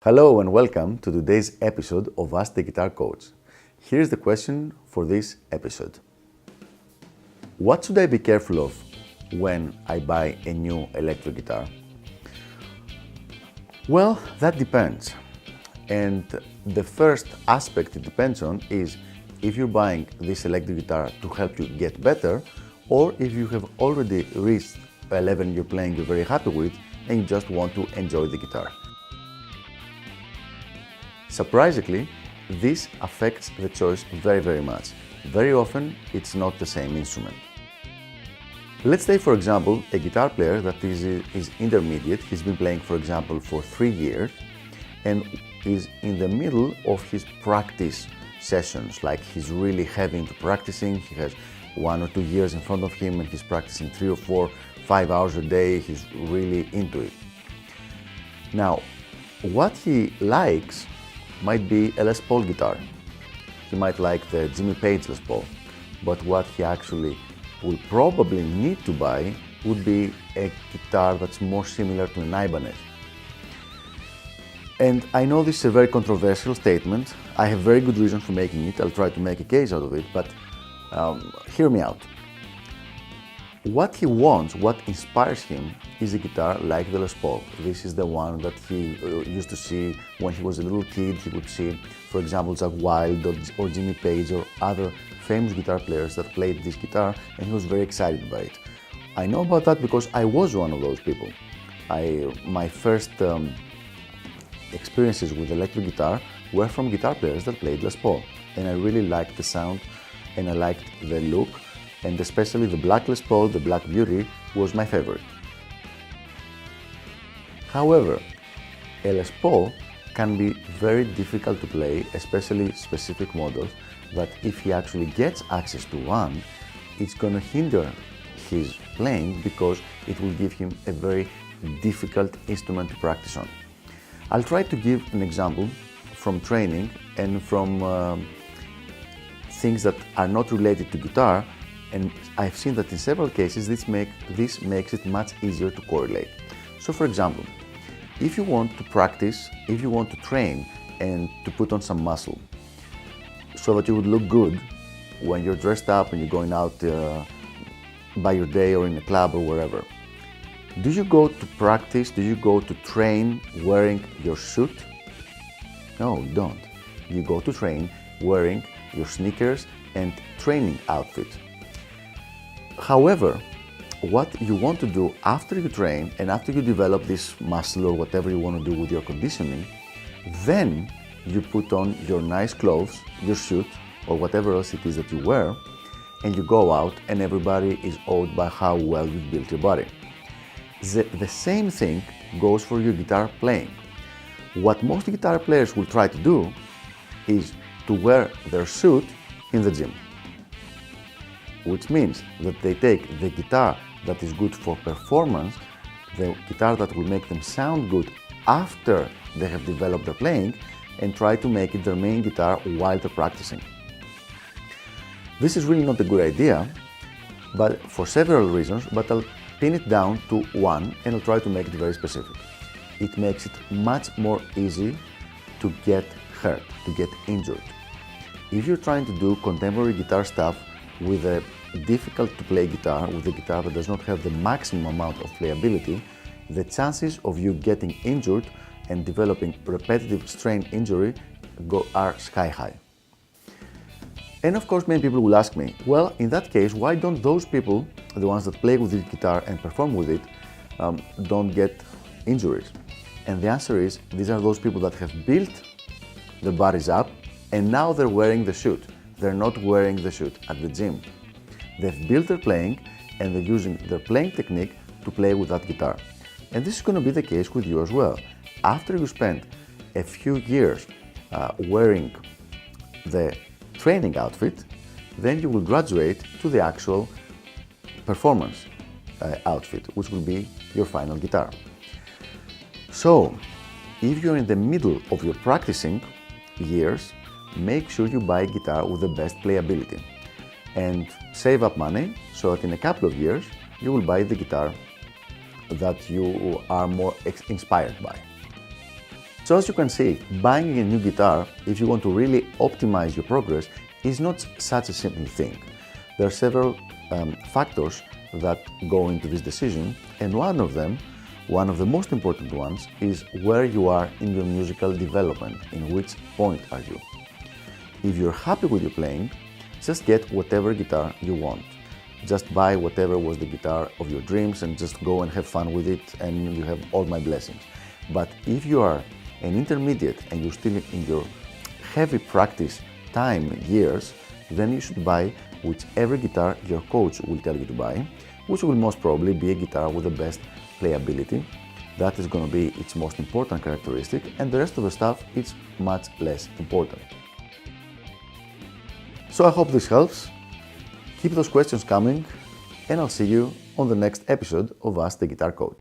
Hello and welcome to today's episode of Ask the Guitar Coach. Here's the question for this episode. What should I be careful of when I buy a new electric guitar? Well, that depends. And the first aspect it depends on is if you're buying this electric guitar to help you get better, or if you have already reached a level you're playing you're very happy with and you just want to enjoy the guitar. Surprisingly, this affects the choice very much. Very often, it's not the same instrument. Let's take, for example, a guitar player that is intermediate. He's been playing, for example, for 3 years and is in the middle of his practice sessions. Like he's really heavy into practicing. He has 1 or 2 years in front of him and he's practicing 3 or 4, 5 hours a day. He's really into it. Now, what he likes might be a Les Paul guitar. He might like the Jimmy Page Les Paul, but what he actually will probably need to buy would be a guitar that's more similar to an Ibanez. And I know this is a very controversial statement. I have very good reasons for making it. I'll try to make a case out of it, but hear me out. What he wants, what inspires him, is a guitar like the Les Paul. This is the one that he used to see when he was a little kid. He would see, for example, Jack Wild or Jimmy Page or other famous guitar players that played this guitar, and he was very excited by it. I know about that because I was one of those people. My first experiences with electric guitar were from guitar players that played Les Paul, and I really liked the sound and I liked the look. And especially the Black Les Paul, the Black Beauty, was my favorite. However, a Les Paul can be very difficult to play, especially specific models, that if he actually gets access to one, it's going to hinder his playing because it will give him a very difficult instrument to practice on. I'll try to give an example from training and from things that are not related to guitar. And I've seen that in several cases this makes it much easier to correlate. So for example, if you want to practice, if you want to train and to put on some muscle so that you would look good when you're dressed up and you're going out by your day or in a club or wherever, do you go to practice, do you go to train wearing your suit? No, you don't. You go to train wearing your sneakers and training outfit. However, what you want to do after you train and after you develop this muscle or whatever you want to do with your conditioning, then you put on your nice clothes, your suit, or whatever else it is that you wear, and you go out and everybody is awed by how well you've built your body. The same thing goes for your guitar playing. What most guitar players will try to do is to wear their suit in the gym, which means that they take the guitar that is good for performance, the guitar that will make them sound good after they have developed their playing, and try to make it their main guitar while they're practicing. This is really not a good idea, but for several reasons, but I'll pin it down to one and I'll try to make it very specific. It makes it much more easy to get hurt, to get injured. If you're trying to do contemporary guitar stuff with a difficult to play guitar, with a guitar that does not have the maximum amount of playability, the chances of you getting injured and developing repetitive strain injury are sky high. And of course, many people will ask me, well, in that case, why don't those people, the ones that play with this guitar and perform with it, don't get injuries? And the answer is, these are those people that have built their bodies up and now they're wearing the suit. They're not wearing the suit at the gym. They've built their playing and they're using their playing technique to play with that guitar. And this is going to be the case with you as well. After you spend a few years wearing the training outfit, then you will graduate to the actual performance outfit, which will be your final guitar. So, if you're in the middle of your practicing years, make sure you buy a guitar with the best playability and save up money so that in a couple of years you will buy the guitar that you are more inspired by. So as you can see, buying a new guitar, if you want to really optimize your progress, is not such a simple thing. There are several factors that go into this decision, and one of the most important ones, is where you are in your musical development, in which point are you. If you're happy with your playing, just get whatever guitar you want. Just buy whatever was the guitar of your dreams and just go and have fun with it, and you have all my blessings. But if you are an intermediate and you're still in your heavy practice time, years, then you should buy whichever guitar your coach will tell you to buy, which will most probably be a guitar with the best playability. That is going to be its most important characteristic, and the rest of the stuff is much less important. So I hope this helps. Keep those questions coming, and I'll see you on the next episode of Ask the Guitar Coach.